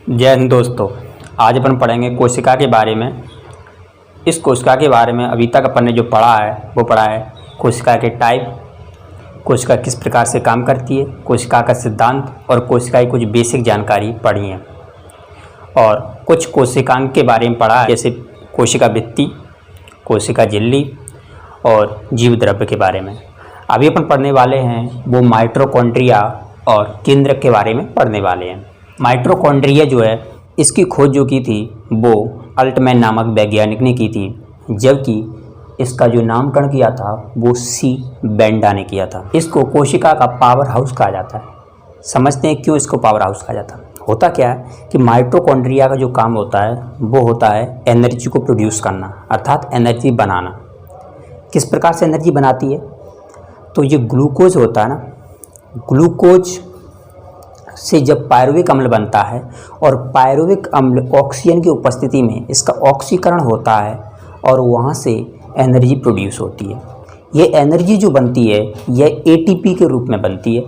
जय हिंद दोस्तों। आज अपन पढ़ेंगे कोशिका के बारे में। इस कोशिका के बारे में अभी तक अपन ने जो पढ़ा है वो पढ़ा है कोशिका के टाइप, कोशिका किस प्रकार से काम करती है, कोशिका का सिद्धांत और कोशिका की कुछ बेसिक जानकारी पढ़ी है। और कुछ कोशिकांग के बारे में पढ़ा है, जैसे कोशिका भित्ति, कोशिका झिल्ली और जीव द्रव्य के बारे में। अभी अपन पढ़ने वाले हैं वो माइटोकॉन्ड्रिया और केंद्रक के बारे में पढ़ने वाले हैं। माइटोकॉन्ड्रिया जो है, इसकी खोज जो की थी वो अल्टमैन नामक वैज्ञानिक ने की थी, जबकि इसका जो नामकरण किया था वो सी बेंडा ने किया था। इसको कोशिका का पावर हाउस कहा जाता है। समझते हैं क्यों इसको पावर हाउस कहा जाता है। होता क्या है कि माइटोकॉन्ड्रिया का जो काम होता है वो होता है एनर्जी को प्रोड्यूस करना, अर्थात एनर्जी बनाना। किस प्रकार से एनर्जी बनाती है? तो ये ग्लूकोज होता है ना, ग्लूकोज से जब पायरुविक अम्ल बनता है और पायरुविक अम्ल ऑक्सीजन की उपस्थिति में इसका ऑक्सीकरण होता है और वहाँ से एनर्जी प्रोड्यूस होती है। ये एनर्जी जो बनती है यह एटीपी के रूप में बनती है।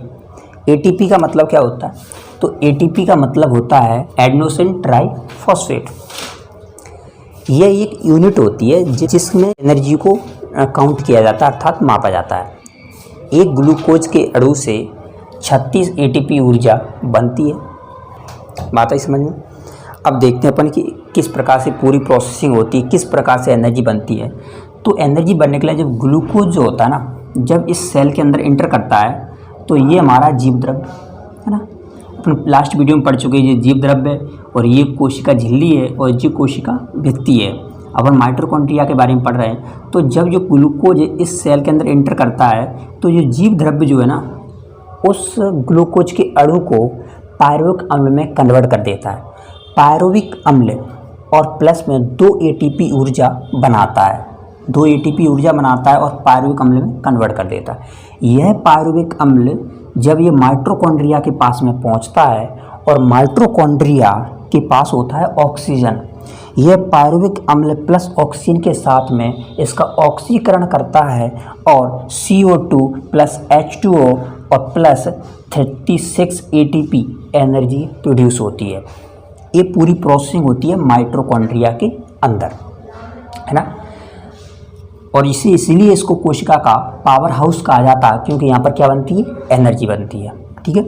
एटीपी का मतलब क्या होता है? तो एटीपी का मतलब होता है एडेनोसिन ट्राइफॉस्फेट। यह एक यूनिट होती है जिसमें एनर्जी को काउंट किया जाता है, अर्थात मापा जाता है। एक ग्लूकोज के अणु से 36 एटीपी ऊर्जा बनती है। बात आई समझ में? अब देखते हैं अपन कि किस प्रकार से पूरी प्रोसेसिंग होती है, किस प्रकार से एनर्जी बनती है। तो एनर्जी बनने के लिए जब ग्लूकोज जो होता है ना, जब इस सेल के अंदर इंटर करता है तो ये हमारा जीव द्रव्य है ना, अपन लास्ट वीडियो में पढ़ चुके हैं। ये जीव द्रव्य है और ये कोशिका झिल्ली है और ये कोशिका भित्ति है। अब हम माइटोकॉन्ड्रिया के बारे में पढ़ रहे हैं। तो जब जो ग्लूकोज इस सेल के अंदर इंटर करता है तो ये जीव द्रव्य जो है ना, उस ग्लूकोज के अणु को पायरुविक अम्ल में कन्वर्ट कर देता है। पायरुविक अम्ल और प्लस में 2 एटीपी ऊर्जा बनाता है, 2 एटीपी ऊर्जा बनाता है और पायरुविक अम्ल में कन्वर्ट कर देता है। यह पायरुविक अम्ल जब ये माइटोकॉन्ड्रिया के पास में पहुंचता है और माइटोकॉन्ड्रिया के पास होता है ऑक्सीजन, यह पायरुविक अम्ल प्लस ऑक्सीजन के साथ में इसका ऑक्सीकरण करता है और CO2 प्लस H2O और प्लस 36 ATP एनर्जी प्रोड्यूस होती है। ये पूरी प्रोसेसिंग होती है माइटोकॉन्ड्रिया के अंदर, है ना। और इसीलिए इसको कोशिका का पावर हाउस कहा जाता है, क्योंकि यहाँ पर क्या बनती है? एनर्जी बनती है। ठीक है।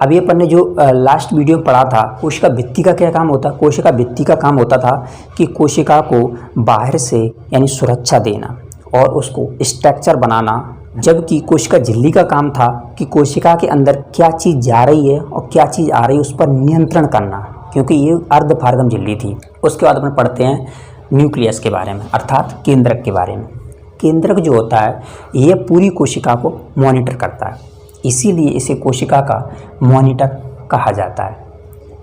अभी अपन ने जो लास्ट वीडियो में पढ़ा था, कोशिका भित्ति का क्या काम होता है? कोशिका भित्ति का काम होता था कि कोशिका को बाहर से यानी सुरक्षा देना और उसको स्ट्रक्चर बनाना, जबकि कोशिका झिल्ली का काम था कि कोशिका के अंदर क्या चीज़ जा रही है और क्या चीज़ आ रही है उस पर नियंत्रण करना, क्योंकि ये अर्धपारगम झिल्ली थी। उसके बाद अपन पढ़ते हैं न्यूक्लियस के बारे में, अर्थात केंद्रक के बारे में। केंद्रक जो होता है ये पूरी कोशिका को मॉनिटर करता है, इसीलिए इसे कोशिका का मॉनिटर कहा जाता है।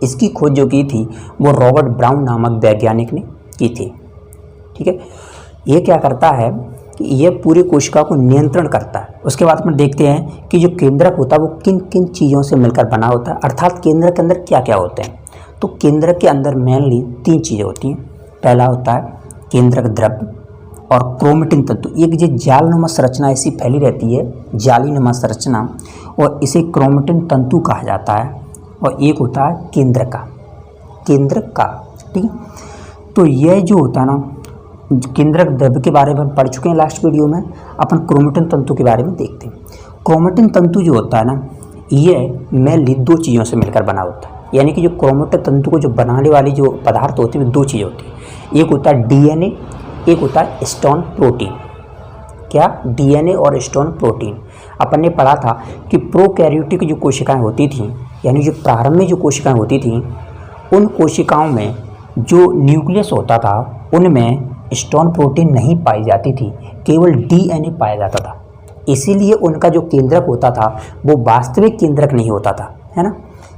इसकी खोज जो की थी वो रॉबर्ट ब्राउन नामक वैज्ञानिक ने की थी। ठीक है। ये क्या करता है कि ये पूरी कोशिका को नियंत्रण करता है। उसके बाद में देखते हैं कि जो केंद्रक होता है वो किन किन चीज़ों से मिलकर बना होता है, अर्थात केंद्रक के अंदर क्या क्या होते हैं। तो केंद्रक के अंदर मेनली 3 चीज़ें होती हैं। पहला होता है केंद्रक द्रव्य और क्रोमेटिन तंतु। एक जो जालनुमा संरचना ऐसी फैली रहती है, जालीनुमा संरचना, और इसे क्रोमेटिन तंतु कहा जाता है। और एक होता है केंद्रक का। ठीक है। तो यह जो होता है ना, केंद्रक द्रव्य के बारे में पढ़ चुके हैं लास्ट वीडियो में। अपन क्रोमेटिन तंतु के बारे में देखते हैं। क्रोमेटिन तंतु जो होता है ना, यह मेनली 2 चीज़ों से मिलकर बना होता है। यानी कि जो क्रोमेटिन तंतु को जो बनाने वाली जो पदार्थ होती है वो 2 चीज़ें होती है। एक होता है DNA, एक होता है स्टोन प्रोटीन। क्या? DNA और स्टोन प्रोटीन। अपन ने पढ़ा था कि प्रोकैरियोटिक जो कोशिकाएं होती थीं, यानी जो प्रारंभ में जो कोशिकाएं होती थीं, उन कोशिकाओं में जो न्यूक्लियस होता था उनमें स्टोन प्रोटीन नहीं पाई जाती थी, केवल DNA पाया जाता था। इसीलिए उनका जो केंद्रक होता था वो वास्तविक केंद्रक नहीं होता था, है ना।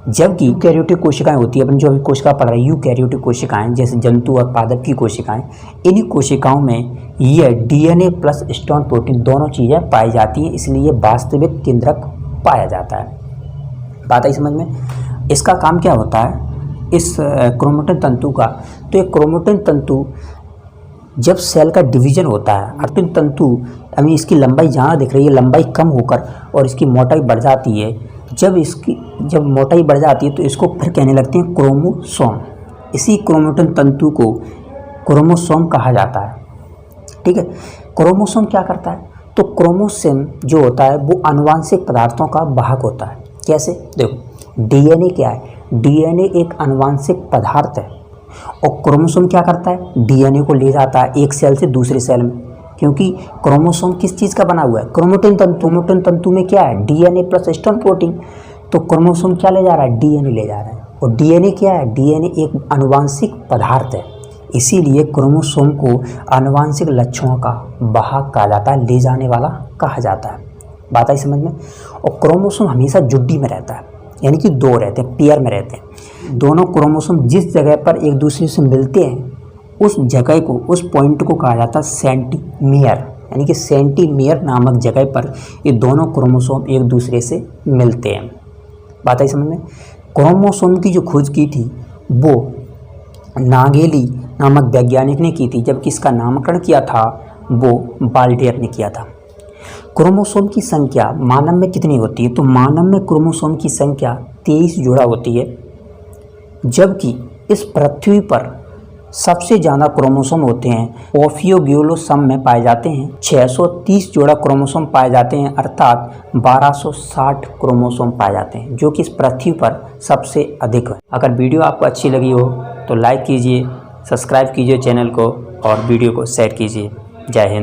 जबकि यूकैरियोटिक कोशिकाएं होती है, अपन जो अभी कोशिका पढ़ रहे हैं यूकैरियोटिक कोशिकाएं, जैसे जंतु और पादप की कोशिकाएं, इन कोशिकाओं में ये DNA प्लस स्टोन प्रोटीन दोनों चीज़ें पाई जाती हैं, इसलिए वास्तविक केंद्रक पाया जाता है। बात आई समझ में? इसका काम क्या होता है इस क्रोमेटिन तंतु का? तो एक क्रोमेटिन तंतु जब सेल का डिवीजन होता है, क्रोमेटिन तंतु, हमें इसकी लंबाई जहाँ दिख रही है, लंबाई कम होकर और इसकी मोटाई बढ़ जाती है, जब मोटाई बढ़ जाती है तो इसको फिर कहने लगते हैं क्रोमोसोम। इसी क्रोमेटिन तंतु को क्रोमोसोम कहा जाता है। ठीक है, क्रोमोसोम क्या करता है? तो क्रोमोसोम जो होता है वो आनुवांशिक पदार्थों का वाहक होता है। कैसे? देखो, डीएनए क्या है? डीएनए एक आनुवांशिक पदार्थ है और क्रोमोसोम क्या करता है? डीएनए को ले जाता है एक सेल से दूसरे सेल में। क्योंकि क्रोमोसोम किस चीज़ का बना हुआ है? क्रोमेटिन तंतु। क्रोमेटिन तंतु में क्या है? DNA plus histone protein. तो क्रोमोसोम क्या ले जा रहा है? डीएनए ले जा रहा है। और डीएनए क्या है? डीएनए एक आनुवांशिक पदार्थ है, इसीलिए क्रोमोसोम को आनुवांशिक लक्षणों का वाहक कहा जाता है, ले जाने वाला कहा जाता है। बात आई समझ में? और क्रोमोसोम हमेशा जुड्डी में रहता है, यानी कि दो रहते हैं, पेयर में रहते हैं। दोनों क्रोमोसोम जिस जगह पर एक दूसरे से मिलते हैं उस जगह को, उस पॉइंट को कहा जाता है सेंटीमियर। यानी कि सेंटीमियर नामक जगह पर ये दोनों क्रोमोसोम एक दूसरे से मिलते हैं। बात आई समझ में? क्रोमोसोम की जो खोज की थी वो नागेली नामक वैज्ञानिक ने की थी, जबकि इसका नामकरण किया था वो बाल्डेयर ने किया था। क्रोमोसोम की संख्या मानव में कितनी होती है? तो मानव में क्रोमोसोम की संख्या 23 जोड़ा होती है, जबकि इस पृथ्वी पर सबसे ज़्यादा क्रोमोसोम होते हैं ओफियोग्यूलोसम में पाए जाते हैं। 630 जोड़ा क्रोमोसोम पाए जाते हैं, अर्थात 1260 क्रोमोसोम पाए जाते हैं, जो कि इस पृथ्वी पर सबसे अधिक है। अगर वीडियो आपको अच्छी लगी हो तो लाइक कीजिए, सब्सक्राइब कीजिए चैनल को और वीडियो को शेयर कीजिए। जय हिंद।